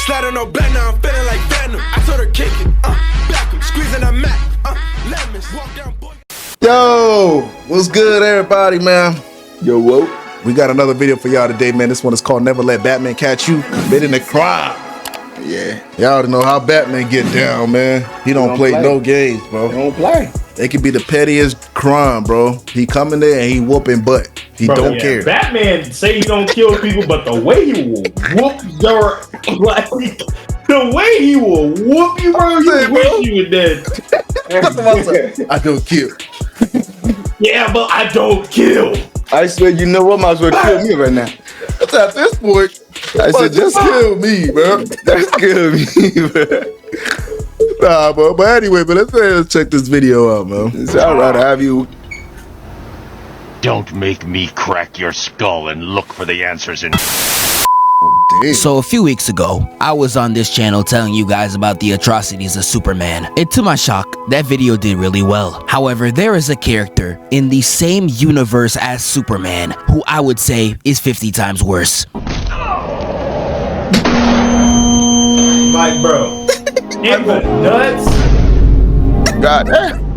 Sliding no back now, I'm feeling like Venom. I told her kick it, back him, squeezing a mat, lemons, walk down, boy. Yo, what's good, everybody, man? Yo, whoa. We got another video for y'all today, man. This one is called Never Let Batman Catch You, Committing a Crime. Yeah. Y'all already know how Batman get down, man. He don't play no games, bro. He don't play. It could be the pettiest crime, bro. He come in there and he whooping butt. He don't care. Batman say he don't kill people, but the way he will whoop your the way he will whoop you, bro, you wish you were dead. I don't kill. Yeah, but I don't kill. I swear, you know what? Might as well kill me right now. That's at this point. I said, just kill me, bro. Just kill me, bro. Nah, bro. But anyway, but let's check this video out, man. It's alright to have you. Don't make me crack your skull and look for the answers in. So a few weeks ago, I was on this channel telling you guys about the atrocities of Superman. And to my shock, that video did really well. However, there is a character in the same universe as Superman who I would say is 50 times worse. Like, bro, in the nuts. God damn.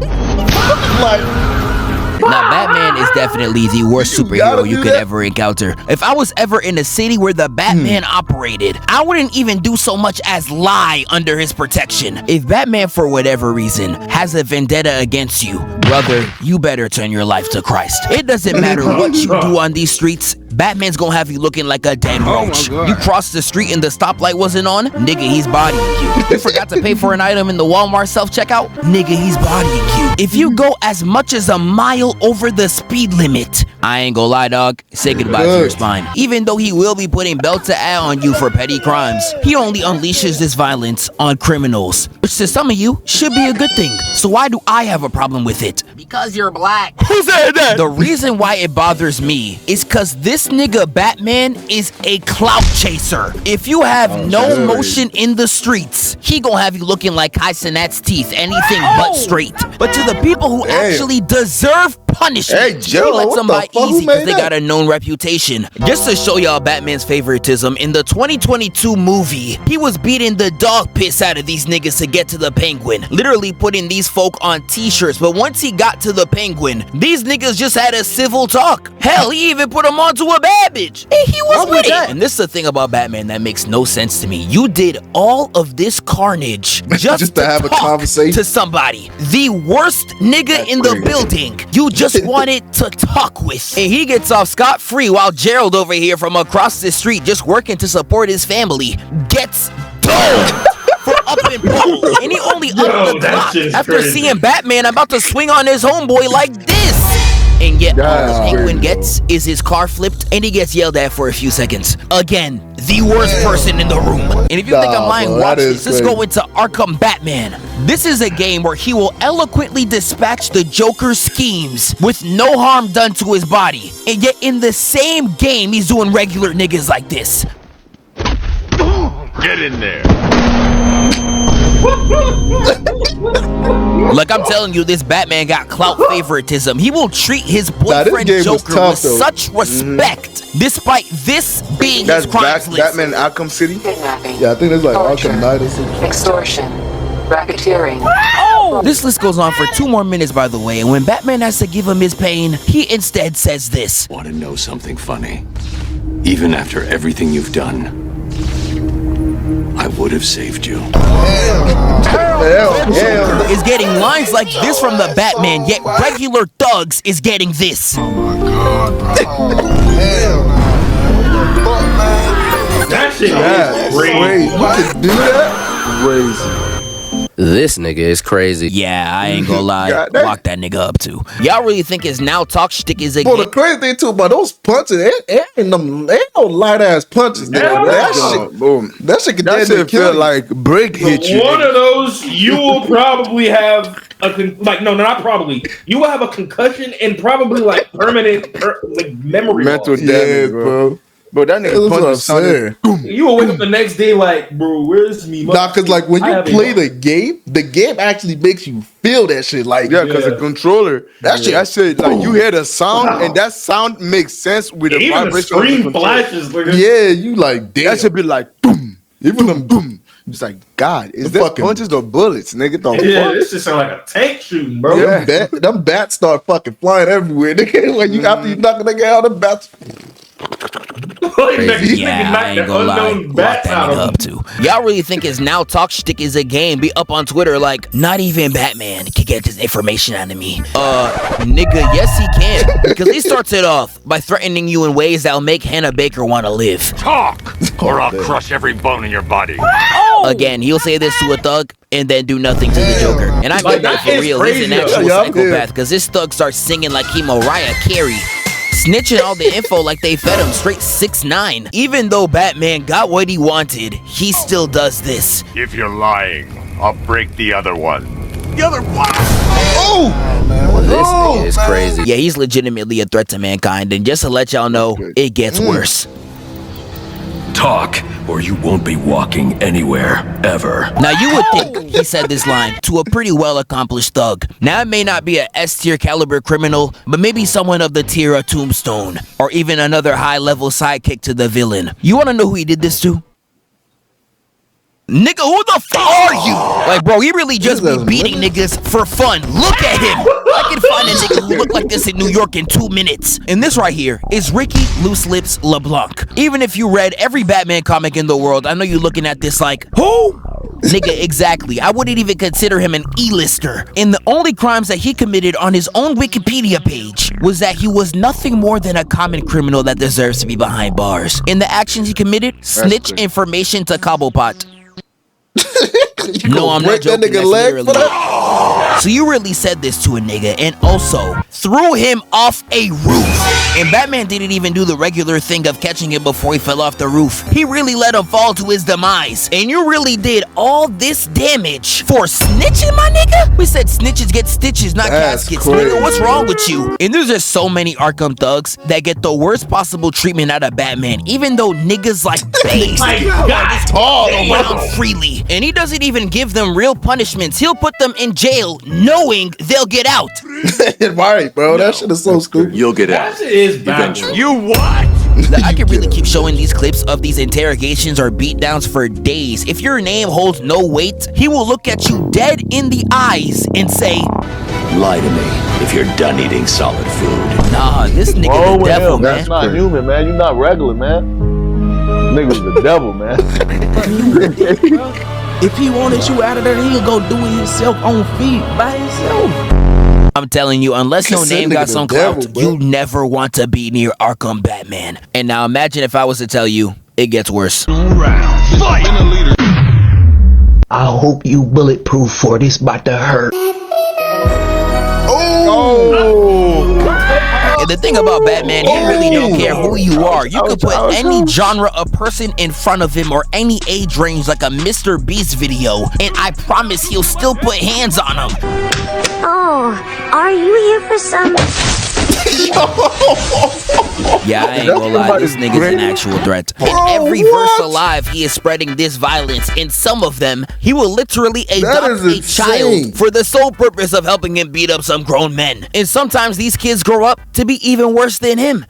Now, Batman is definitely the worst superhero you could ever encounter. If I was ever in a city where the Batman operated, I wouldn't even do so much as lie under his protection. If Batman, for whatever reason, has a vendetta against you, brother, you better turn your life to Christ. It doesn't matter what you do on these streets, Batman's gonna have you looking like a dead roach. You crossed the street and the stoplight wasn't on? Nigga, he's bodying you. You forgot to pay for an item in the Walmart self-checkout? Nigga, he's bodying you. If you go as much as a mile over the speed limit, I ain't gonna lie, dog, say goodbye to your spine. Even though he will be putting belt to ass on you for petty crimes, he only unleashes this violence on criminals, which to some of you should be a good thing. So why do I have a problem with it? Because you're black. Who said that? The reason why it bothers me is cause this nigga Batman is a clout chaser. If you have no motion in the streets, he gonna have you looking like Kai Cenat's teeth, anything but straight. But to the people who actually deserve punishment, Joe, he lets them by easy because they that? got a known reputation. Just to show y'all Batman's favoritism, in the 2022 movie, he was beating the dog piss out of these niggas to get to the Penguin, literally putting these folk on t-shirts. But once he got to the Penguin, these niggas just had a civil talk. Hell, he even put him onto a bad bitch. And he was with it. And this is the thing about Batman that makes no sense to me. You did all of this carnage just to have a conversation to somebody. The worst nigga in the building. You just wanted to talk with. And he gets off scot-free while Gerald over here from across the street just working to support his family gets done. For up and pull. And he only upped the clock after seeing Batman about to swing on his homeboy like this. And yet all the Penguin gets is his car flipped and he gets yelled at for a few seconds. Again, the worst person in the room. And if you think I'm lying, watch this. Let's go into Arkham Batman. This is a game where he will eloquently dispatch the Joker's schemes with no harm done to his body. And yet in the same game, he's doing regular niggas like this. Get in there. Like I'm telling you, this Batman got clout favoritism. He will treat his boyfriend Joker with such respect, despite this being his crimes list. Batman Arkham City? Yeah, I think that's like Arkham Knight or something. Extortion. Racketeering. This list goes on for 2 more minutes, by the way, and when Batman has to give him his pain, he instead says this. Want to know something funny? Even after everything you've done, I would have saved you. Is getting lines like this from the Batman, yet regular thugs is getting this. Oh my god, bro. That shit is crazy. You can do that? Crazy. This nigga is crazy. Yeah, I ain't gonna lie. Lock that nigga up too. Y'all really think his now talk shtick is a Well, the crazy thing too about those punches, ain't no light ass punches. That shit can That feel like brick hit you. One of those, you will probably have not probably. You will have a concussion and probably like permanent memory mental loss. damage, bro. Bro, that nigga punch you will wake up the next day like, bro, where's me? Nah, cause like when you play the game actually makes you feel that shit. Like cause the controller, that shit, like you hear the sound and that sound makes sense with the even vibration. The screen flashes. Yeah, you like damn. That should be like boom. Even them boom. It's like, God, is The that fucking- punches or bullets, nigga? The Yeah, fuck? this just sound like a tank shooting, bro. Them bats start fucking flying everywhere. Nigga, when you after you knock a nigga out, them bats. Yeah, I ain't gonna lie. Lock that nigga up too. Y'all really think his now talk shtick is a game? Be up on Twitter like, not even Batman can get this information out of me. Nigga, yes he can. Because he starts it off by threatening you in ways that'll make Hannah Baker want to live. Talk, or I'll crush every bone in your body. Again, he'll say this to a thug and then do nothing to the Joker. And I Like, mean that that for is real. He's an crazy, actual though. psychopath because this thug starts singing like he Mariah Carey. Snitching all the info like they fed him straight 6ix9ine. Even though Batman got what he wanted, he still does this. If you're lying, I'll break the other one. The other one! This nigga is crazy. Yeah, he's legitimately a threat to mankind, and just to let y'all know, it gets worse. Talk, or you won't be walking anywhere, ever. Now, you would think he said this line to a pretty well-accomplished thug. Now, it may not be a S-tier caliber criminal, but maybe someone of the tier of Tombstone, or even another high-level sidekick to the villain. You wanna know who he did this to? Nigga, who the fuck are you? Like, bro, he really just be beating niggas for fun. Look at him. I can find a nigga who look like this in New York in 2 minutes. And this right here is Ricky Loose Lips LeBlanc. Even if you read every Batman comic in the world, I know you're looking at this like, who? Nigga, exactly. I wouldn't even consider him an E-lister. And the only crimes that he committed on his own Wikipedia page was that he was nothing more than a common criminal that deserves to be behind bars. In the actions he committed, snitch information to Cobblepot. No, I'm not joking. That's literally it. So you really said this to a nigga and also threw him off a roof. And Batman didn't even do the regular thing of catching him before he fell off the roof. He really let him fall to his demise. And you really did all this damage for snitching, my nigga? We said snitches get stitches, not caskets. Nigga, what's wrong with you? And there's just so many Arkham thugs that get the worst possible treatment out of Batman, even though niggas like Bane just all around freely. And he doesn't even give them real punishments. He'll put them in jail knowing they'll get out. Right, bro. That shit is so stupid. You'll get out. That shit is Batman. You what? I could really keep showing these clips of these interrogations or beatdowns for days. If your name holds no weight, he will look at you dead in the eyes and say, Lie to me if you're done eating solid food. nah, this nigga the devil, man. That's not human, man. You're not regular, man. Nigga's the devil, man. If he wanted you out of there, he'll go do it himself on feet by himself. I'm telling you, unless your name got some clout, you never want to be near Arkham Batman. And now imagine if I was to tell you, it gets worse. Fight! I hope you bulletproof for this about to hurt. And the thing about Batman, he really don't care who you are. You could put any genre of person in front of him or any age range like a Mr. Beast video, and I promise he'll still put hands on him. Oh, are you here for some... Yeah, I ain't gonna lie, this nigga's an actual threat. In every verse alive, he is spreading this violence. In some of them, he will literally adopt a child for the sole purpose of helping him beat up some grown men. And sometimes these kids grow up to be even worse than him.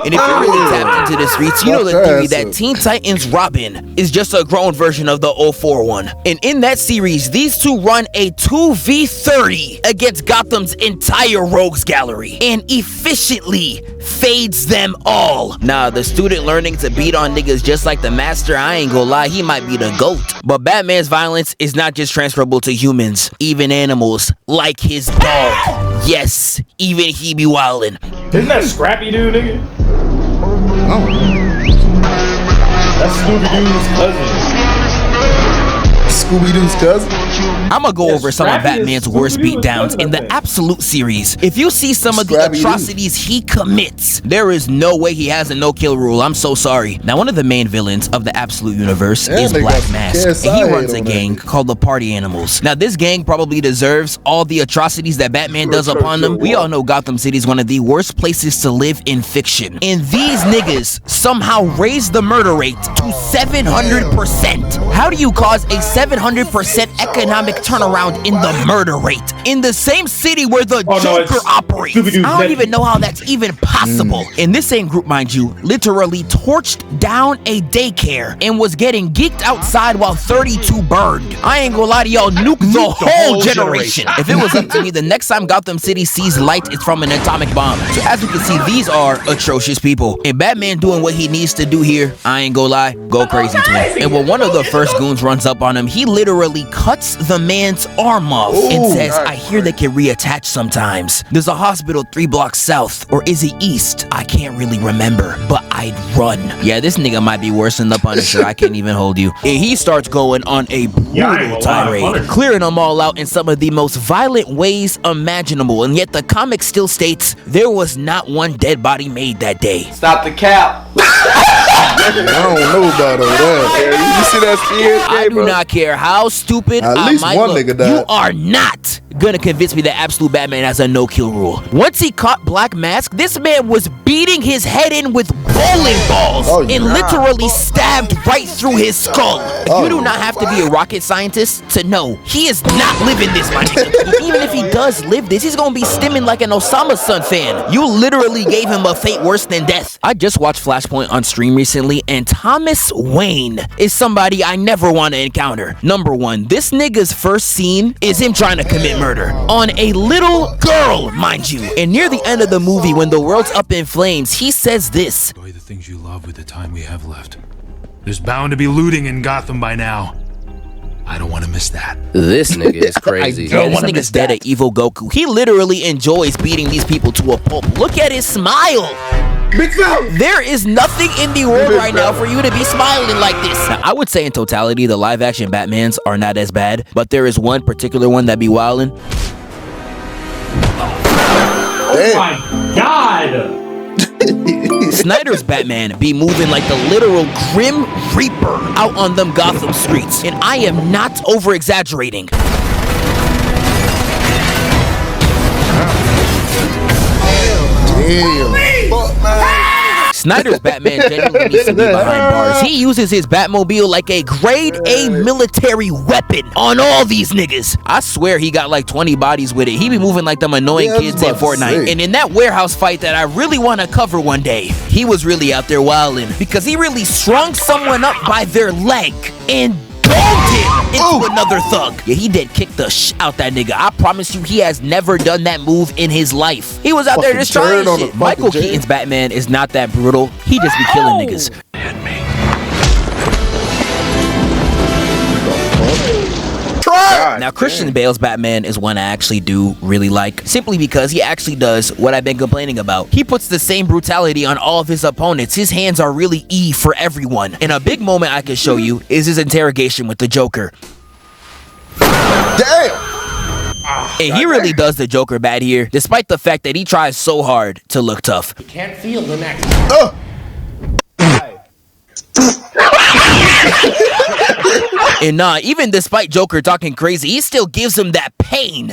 And if you really tapped into the streets, you know the theory that Teen Titans Robin is just a grown version of the 04 one. And in that series, these two run a 2v30 against Gotham's entire rogues gallery and efficiently fades them all. Nah, the student learning to beat on niggas just like the master, I ain't gonna lie, he might be the GOAT. But Batman's violence is not just transferable to humans, even animals, like his dog. Yes, even he be wildin'. Isn't that Scrappy Doo, nigga? That's Scooby-Doo's cousin. Scooby-Doo's cousin? I'ma go over some of Batman's worst beatdowns in the Absolute series. If you see some of the atrocities he commits, there is no way he has a no-kill rule. I'm so sorry. Now, one of the main villains of the Absolute universe is Black Mask, and he runs a gang called the Party Animals. Now, this gang probably deserves all the atrocities that Batman does upon them. We all know Gotham City is one of the worst places to live in fiction, and these niggas somehow raised the murder rate to 700%. How do you cause a 700% 100% economic turnaround in the murder rate in the same city where the Joker operates. I don't even know how that's even possible. And this same group, mind you, literally torched down a daycare and was getting geeked outside while 32 burned. I ain't gonna lie to y'all, nuke the whole generation. If it was up to me, the next time Gotham City sees light, it's from an atomic bomb. So as we can see, these are atrocious people. And Batman doing what he needs to do here, I ain't gonna lie, go crazy to him. And when one of the first goons runs up on him, he literally cuts the man's arm off and says, I hear they can reattach sometimes. There's a hospital 3 blocks south, or is it east? I can't really remember, but I'd run. Yeah, this nigga might be worse than the Punisher. I can't even hold you. And he starts going on a brutal tirade, clearing them all out in some of the most violent ways imaginable. And yet the comic still states there was not one dead body made that day. Stop the cap. I don't know about all that. You see that I do not care how stupid At I least might one look. nigga died. You are not gonna convince me that Absolute Batman has a no-kill rule. Once he caught Black Mask, this man was beating his head in with bowling balls and literally stabbed right through his skull. You do not have to be a rocket scientist to know he is not living this, my nigga. Even if he does live this, he's gonna be stimming like an Osama Son fan. You literally gave him a fate worse than death. I just watched Flashpoint on stream recently, and Thomas Wayne is somebody I never want to encounter. Number one, this nigga's first scene is him trying to commit murder on a little girl, mind you. And near the end of the movie, when the world's up in flames, he says this. Enjoy the things you love with the time we have left. There's bound to be looting in Gotham by now. I don't want to miss that. This nigga is crazy. Yeah, this nigga's dead at Evil Goku. He literally enjoys beating these people to a pulp. Look at his smile. There is nothing in the world right now for you to be smiling like this. Now, I would say in totality, the live-action Batmans are not as bad, but there is one particular one that be wildin'. Oh my God! Snyder's Batman be moving like the literal Grim Reaper out on them Gotham streets, and I am not over-exaggerating. Snyder's Batman genuinely needs to be behind bars. He uses his Batmobile like a grade A military weapon on all these niggas. I swear he got like 20 bodies with it. He be moving like them annoying kids in Fortnite. And in that warehouse fight that I really want to cover one day, he was really out there wilding because he really strung someone up by their leg and domed him into another thug. Yeah, he did kick the out that nigga. I promise you, he has never done that move in his life. He was out there just trying shit. Michael Keaton's Batman is not that brutal. He just be killing niggas. Now, Christian Bale's Batman is one I actually do really like, simply because he actually does what I've been complaining about. He puts the same brutality on all of his opponents. His hands are really E for everyone. And a big moment I can show you is his interrogation with the Joker. Damn! And he really does the Joker bad here, despite the fact that he tries so hard to look tough. You can't feel the next. And nah, even despite Joker talking crazy, he still gives him that pain.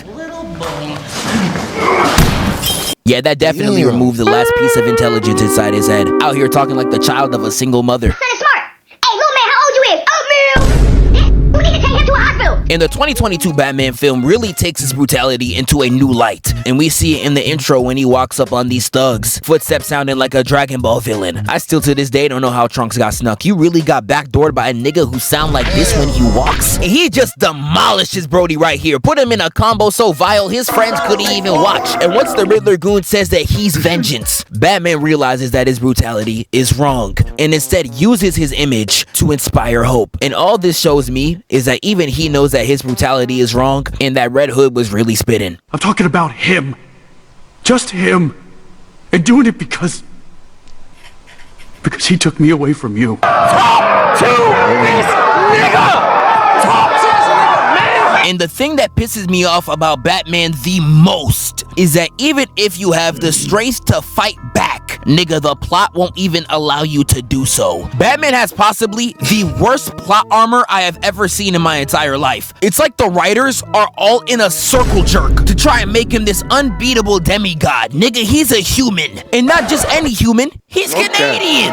Yeah, that definitely removed the last piece of intelligence inside his head. Out here talking like the child of a single mother. Son is smart. Hey, little man, how old you is? Oatmeal! We need to take him to a hospital. And the 2022 Batman film really takes his brutality into a new light. And we see it in the intro when he walks up on these thugs. Footsteps sounding like a Dragon Ball villain. I still to this day don't know how Trunks got snuck. You really got backdoored by a nigga who sound like this when he walks? And he just demolishes Brody right here. Put him in a combo so vile his friends couldn't even watch. And once the Riddler goon says that he's vengeance, Batman realizes that his brutality is wrong and instead uses his image to inspire hope. And all this shows me is that even he knows that his brutality is wrong and that Red Hood was really spitting. I'm talking about him. Just him. And doing it because he took me away from you. Talk to this nigga! And the thing that pisses me off about Batman the most is that even if you have the strength to fight back, nigga, the plot won't even allow you to do so. Batman has possibly the worst plot armor I have ever seen in my entire life. It's like the writers are all in a circle jerk to try and make him this unbeatable demigod. Nigga, he's a human. And not just any human, he's Canadian.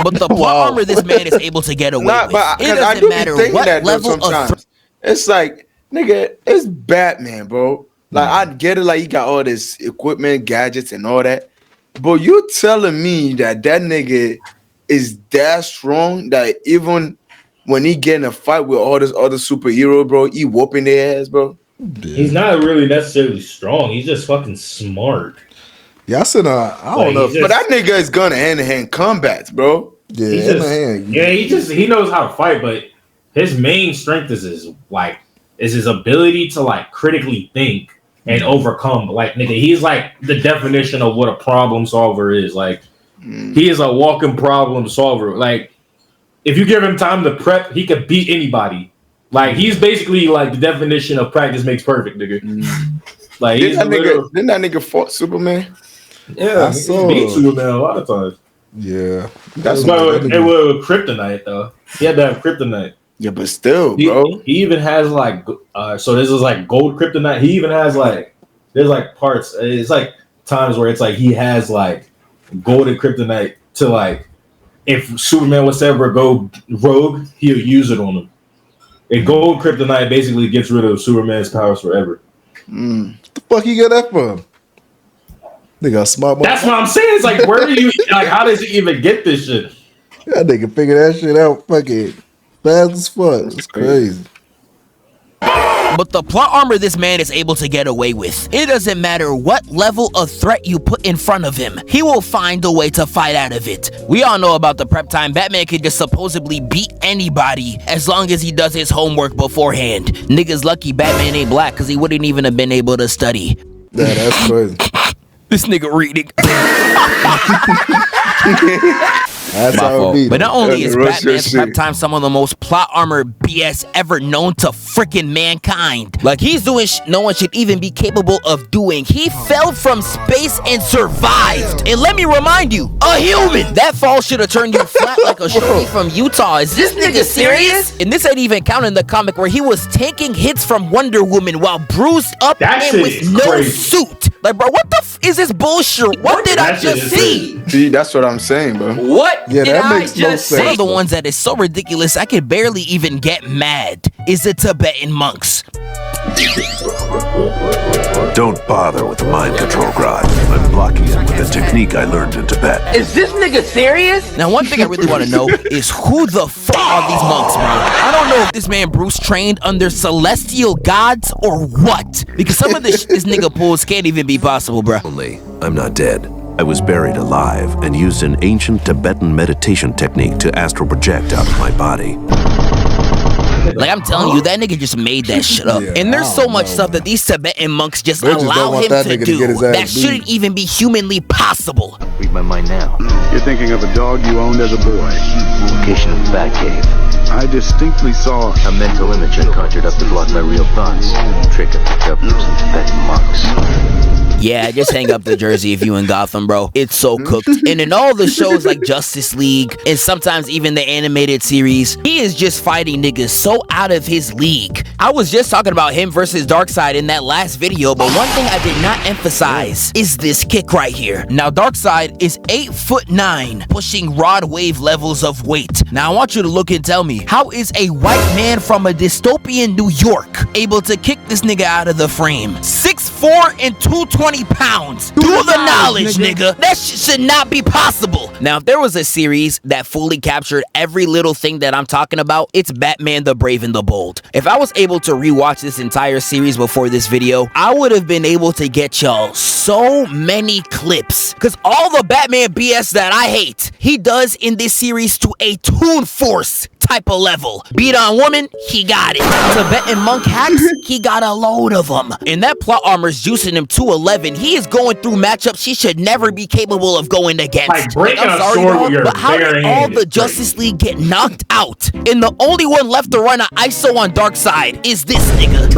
But the plot armor this man is able to get away with, it doesn't matter what level of It's like, nigga, it's Batman, bro. Like, I get it, like, he got all this equipment, gadgets, and all that. But you telling me that nigga is that strong that even when he get in a fight with all this other superhero, bro, he whooping their ass, bro? He's not really necessarily strong. He's just fucking smart. Yeah, I said, I don't know. But that nigga is gonna hand-to-hand combats, bro. Yeah, he knows how to fight, but his main strength is his ability to like critically think and overcome. Like, nigga, he's like the definition of what a problem solver is. Like, he is a walking problem solver. Like, if you give him time to prep, he could beat anybody. Like, he's basically like the definition of practice makes perfect, nigga. Like, didn't that nigga fought Superman? Yeah, he beat Superman a lot of times. Yeah, that's why it was kryptonite though. He had to have kryptonite. Yeah, but still, bro. He even has like so this is like gold kryptonite. He even has like there's like parts. It's like times where it's like he has like golden kryptonite to like if Superman was to ever go rogue, he'll use it on him. And gold kryptonite basically gets rid of Superman's powers forever. What the fuck you get that from? Nigga, smart. That's what I'm saying. It's like, where do you like? How does he even get this shit? That nigga figure that shit out fucking fast as fuck. It's crazy. But the plot armor this man is able to get away with, it doesn't matter what level of threat you put in front of him, he will find a way to fight out of it. We all know about the prep time. Batman can just supposedly beat anybody as long as he does his homework beforehand. Niggas lucky Batman ain't black because he wouldn't even have been able to study. Yeah, that's crazy. This nigga reading. That's how it be. But not only is Batman's prep time some of the most plot armor BS ever known to freaking mankind. Like, he's doing no one should even be capable of doing. He fell from space and survived. And let me remind you, a human. That fall should have turned you flat like a shorty from Utah. Is this nigga serious? And this ain't even counting the comic where he was taking hits from Wonder Woman while bruised up and with no suit. Like, bro, what the is this bullshit? What did I just see? See, that's what I'm saying, bro. What? Yeah, that makes no sense. One of the ones that is so ridiculous I could barely even get mad is the Tibetan monks. Don't bother with the mind control grind. I'm blocking it with a technique I learned in Tibet. Is this nigga serious? Now, one thing I really want to know is who the fuck are these monks, bro? I don't know if this man Bruce trained under celestial gods or what. Because some of this nigga pulls can't even be possible, bro. I'm not dead. I was buried alive and used an ancient Tibetan meditation technique to astral project out of my body. Like, I'm telling you, that nigga just made that shit up. Yeah, and there's so much stuff that these Tibetan monks just allow him to do that shouldn't even be humanly possible. Read my mind now. You're thinking of a dog you owned as a boy. Location of the Batcave. I distinctly saw a mental image I conjured up to block my real thoughts. Trick I picked up from some Tibetan monks. Yeah, just hang up the jersey if you in Gotham, bro. It's so cooked. And in all the shows like Justice League and sometimes even the animated series, he is just fighting niggas so out of his league. I was just talking about him versus Darkseid in that last video, but one thing I did not emphasize is this kick right here. Now, Darkseid is 8'9", pushing rod wave levels of weight. Now, I want you to look and tell me, how is a white man from a dystopian New York able to kick this nigga out of the frame? 6'4" and 220 pounds. Do the knowledge, nigga. That should not be possible. Now, if there was a series that fully captured every little thing that I'm talking about, it's Batman the Brave and the Bold. If I was able to rewatch this entire series before this video, I would have been able to get y'all so many clips. Because all the Batman BS that I hate, he does in this series to a Toon Force type of level. Beat on woman, he got it. Tibetan monk hacks, he got a load of them. And that plot armor's juicing him to 11. He is going through matchups he should never be capable of going against. Like breaking a sword with your but how did all the Justice League get knocked out? And the only one left to run an ISO on Darkseid is this nigga.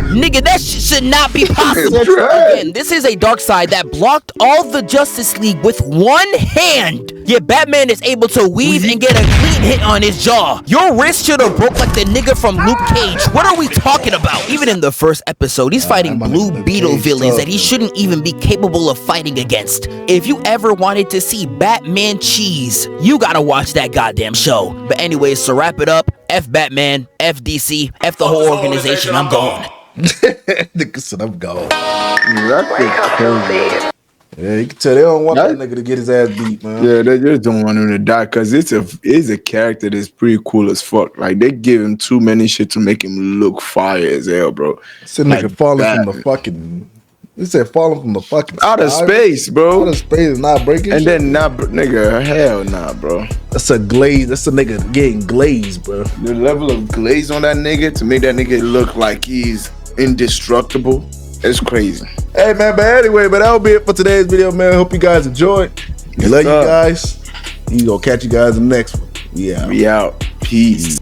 Nigga, that should not be possible. Again, this is a Darkseid that blocked all the Justice League with one hand. Yet Batman is able to weave and get a clean clean hit on his jaw. Your wrist should have broke like the nigga from Luke Cage. What are we talking about? Even in the first episode, he's fighting Blue Beetle villains that he shouldn't even be capable of fighting against. If you ever wanted to see Batman cheese, you gotta watch that goddamn show. But anyways, to wrap it up, F Batman, F DC, F the whole organization, I'm gone. Nigga said I'm gone. Yeah, you can tell they don't want that nigga to get his ass beat, man. Yeah, they just don't want him to die because it's a character that's pretty cool as fuck. Like they give him too many shit to make him look fire as hell, bro. It's a nigga falling from the fucking. They said falling from the fucking outer space, bro. Outer space is not breaking. And shit. then nigga, hell nah, bro. That's a glaze. That's a nigga getting glazed, bro. The level of glaze on that nigga to make that nigga look like he's indestructible. It's crazy. Hey man, but anyway, but that'll be it for today's video, man. Hope you guys enjoyed. Love you guys. We gonna catch you guys in the next one. We out. Peace.